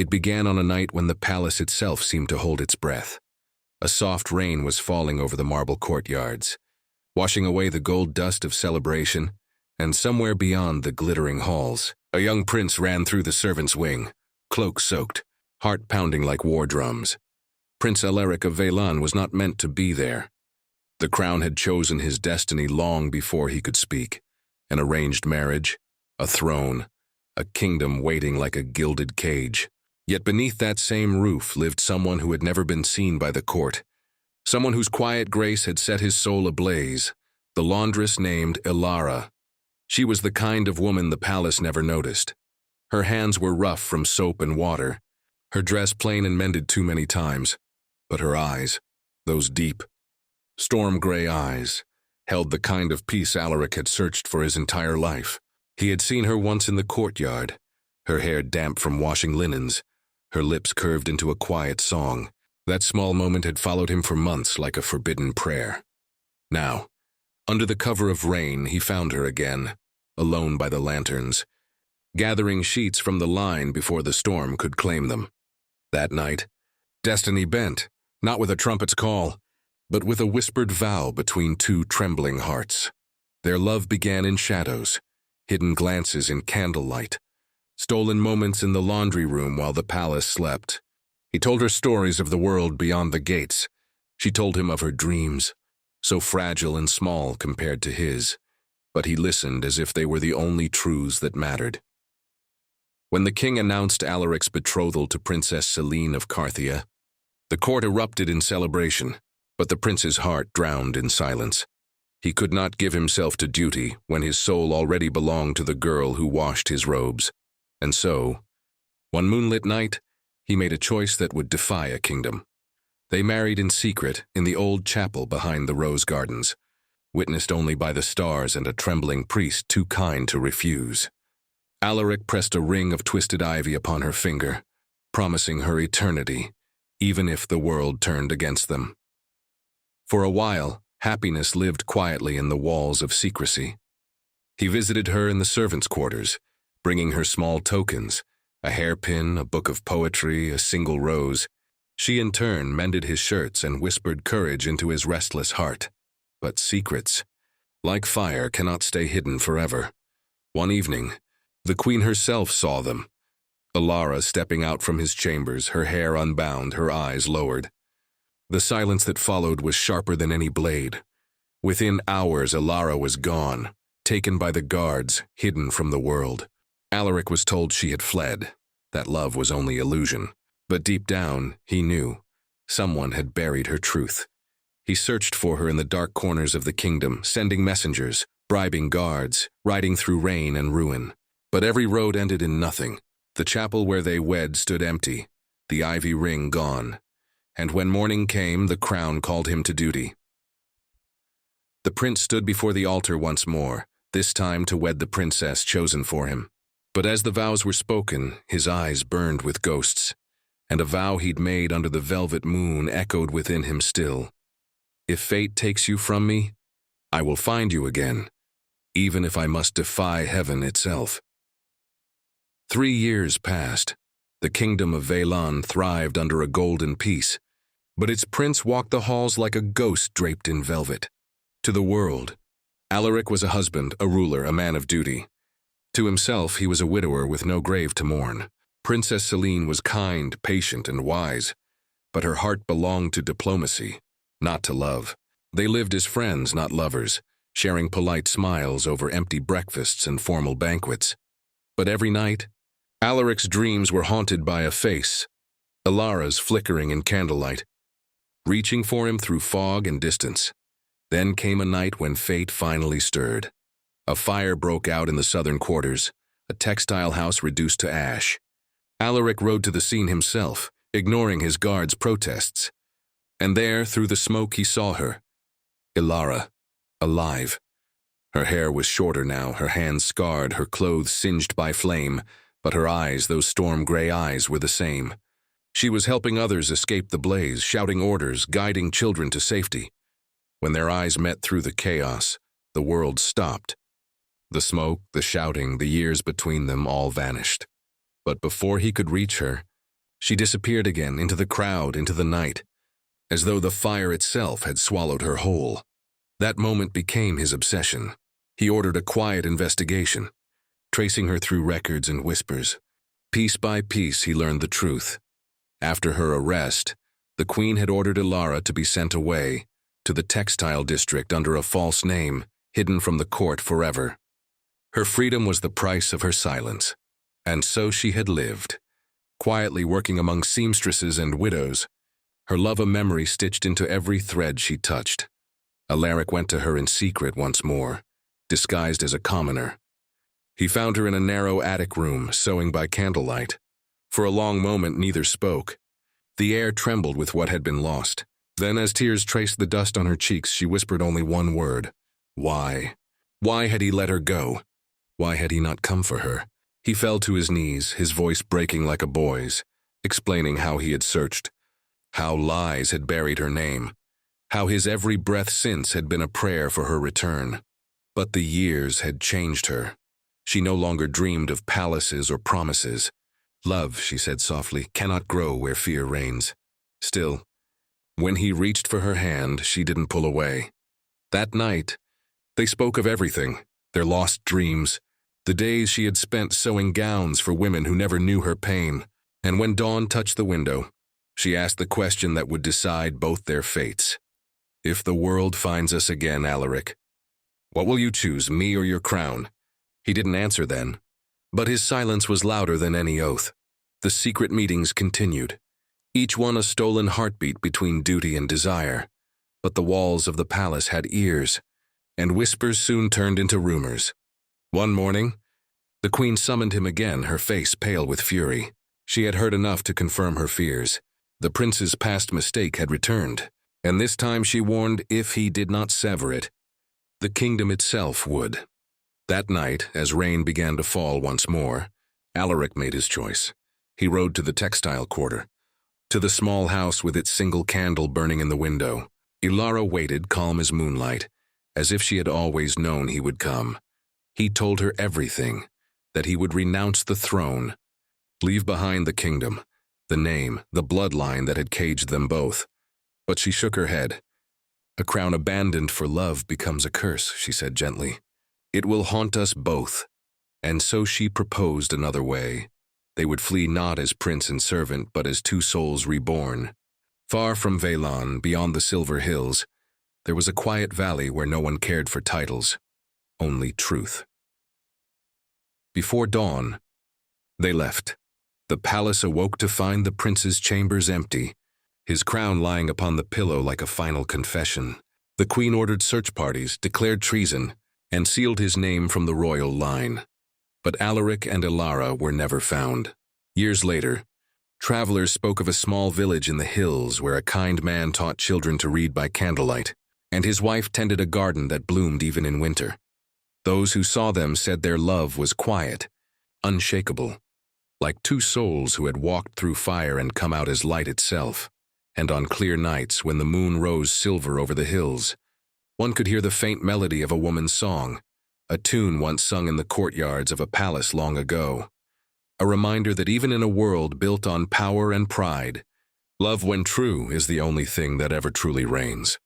It began on a night when the palace itself seemed to hold its breath. A soft rain was falling over the marble courtyards, washing away the gold dust of celebration, and somewhere beyond the glittering halls, a young prince ran through the servants' wing, cloak soaked, heart pounding like war drums. Prince Alaric of Veylan was not meant to be there. The crown had chosen his destiny long before he could speak. An arranged marriage, a throne, a kingdom waiting like a gilded cage. Yet beneath that same roof lived someone who had never been seen by the court, someone whose quiet grace had set his soul ablaze, the laundress named Ilara. She was the kind of woman the palace never noticed. Her hands were rough from soap and water, her dress plain and mended too many times, but her eyes, those deep, storm-gray eyes, held the kind of peace Alaric had searched for his entire life. He had seen her once in the courtyard, her hair damp from washing linens, her lips curved into a quiet song. That small moment had followed him for months like a forbidden prayer. Now, under the cover of rain, he found her again, alone by the lanterns, gathering sheets from the line before the storm could claim them. That night, destiny bent, not with a trumpet's call, but with a whispered vow between two trembling hearts. Their love began in shadows, hidden glances in candlelight, stolen moments in the laundry room while the palace slept. He told her stories of the world beyond the gates. She told him of her dreams, so fragile and small compared to his, but he listened as if they were the only truths that mattered. When the king announced Alaric's betrothal to Princess Selene of Carthia, the court erupted in celebration, but the prince's heart drowned in silence. He could not give himself to duty when his soul already belonged to the girl who washed his robes. And so, one moonlit night, he made a choice that would defy a kingdom. They married in secret in the old chapel behind the rose gardens, witnessed only by the stars and a trembling priest too kind to refuse. Alaric pressed a ring of twisted ivy upon her finger, promising her eternity, even if the world turned against them. For a while, happiness lived quietly in the walls of secrecy. He visited her in the servants' quarters, bringing her small tokens, a hairpin, a book of poetry, a single rose. She in turn mended his shirts and whispered courage into his restless heart. But secrets, like fire, cannot stay hidden forever. One evening, the queen herself saw them. Ilara stepping out from his chambers, her hair unbound, her eyes lowered. The silence that followed was sharper than any blade. Within hours, Ilara was gone, taken by the guards, hidden from the world. Alaric was told she had fled, that love was only illusion. But deep down, he knew. Someone had buried her truth. He searched for her in the dark corners of the kingdom, sending messengers, bribing guards, riding through rain and ruin. But every road ended in nothing. The chapel where they wed stood empty, the ivy ring gone. And when morning came, the crown called him to duty. The prince stood before the altar once more, this time to wed the princess chosen for him. But as the vows were spoken, his eyes burned with ghosts, and a vow he'd made under the velvet moon echoed within him still. If fate takes you from me, I will find you again, even if I must defy heaven itself. 3 years passed. The kingdom of Veylan thrived under a golden peace, but its prince walked the halls like a ghost draped in velvet. To the world, Alaric was a husband, a ruler, a man of duty. To himself, he was a widower with no grave to mourn. Princess Selene was kind, patient, and wise, but her heart belonged to diplomacy, not to love. They lived as friends, not lovers, sharing polite smiles over empty breakfasts and formal banquets. But every night, Alaric's dreams were haunted by a face, Ilara's flickering in candlelight, reaching for him through fog and distance. Then came a night when fate finally stirred. A fire broke out in the southern quarters, a textile house reduced to ash. Alaric rode to the scene himself, ignoring his guards' protests. And there, through the smoke, he saw her, Ilara, alive. Her hair was shorter now, her hands scarred, her clothes singed by flame, but her eyes, those storm-gray eyes, were the same. She was helping others escape the blaze, shouting orders, guiding children to safety. When their eyes met through the chaos, the world stopped. The smoke, the shouting, the years between them all vanished. But before he could reach her, She disappeared again into the crowd, into the night, as though the fire itself had swallowed her whole. That moment became his obsession. He ordered a quiet investigation, tracing her through records and whispers. Piece by piece, he learned the truth. After her arrest, the queen had ordered Ilara to be sent away to the textile district under a false name, hidden from the court forever. Her freedom was the price of her silence, and so she had lived, quietly working among seamstresses and widows, her love a memory stitched into every thread she touched. Alaric went to her in secret once more, disguised as a commoner. He found her in a narrow attic room, sewing by candlelight. For a long moment neither spoke. The air trembled with what had been lost. Then, as tears traced the dust on her cheeks, she whispered only one word. Why? Why had he let her go? Why had he not come for her? He fell to his knees, his voice breaking like a boy's, explaining how he had searched, how lies had buried her name, how his every breath since had been a prayer for her return. But the years had changed her. She no longer dreamed of palaces or promises. Love, she said softly, cannot grow where fear reigns. Still, when he reached for her hand, she didn't pull away. That night, they spoke of everything, their lost dreams, the days she had spent sewing gowns for women who never knew her pain. And when dawn touched the window, she asked the question that would decide both their fates. If the world finds us again, Alaric, what will you choose, me or your crown? He didn't answer then, but his silence was louder than any oath. The secret meetings continued, each one a stolen heartbeat between duty and desire. But the walls of the palace had ears, and whispers soon turned into rumors. One morning, the queen summoned him again, her face pale with fury. She had heard enough to confirm her fears. The prince's past mistake had returned, and this time she warned if he did not sever it, the kingdom itself would. That night, as rain began to fall once more, Alaric made his choice. He rode to the textile quarter, to the small house with its single candle burning in the window. Ilara waited, calm as moonlight, as if she had always known he would come. He told her everything, that he would renounce the throne, leave behind the kingdom, the name, the bloodline that had caged them both. But she shook her head. A crown abandoned for love becomes a curse, she said gently. It will haunt us both. And so she proposed another way. They would flee not as prince and servant, but as two souls reborn. Far from Velan, beyond the silver hills, there was a quiet valley where no one cared for titles, only truth. Before dawn, they left. The palace awoke to find the prince's chambers empty, his crown lying upon the pillow like a final confession. The queen ordered search parties, declared treason, and sealed his name from the royal line. But Alaric and Ilara were never found. Years later, travelers spoke of a small village in the hills where a kind man taught children to read by candlelight, and his wife tended a garden that bloomed even in winter. Those who saw them said their love was quiet, unshakable, like two souls who had walked through fire and come out as light itself. And on clear nights, when the moon rose silver over the hills, one could hear the faint melody of a woman's song, a tune once sung in the courtyards of a palace long ago. A reminder that even in a world built on power and pride, love when true is the only thing that ever truly reigns.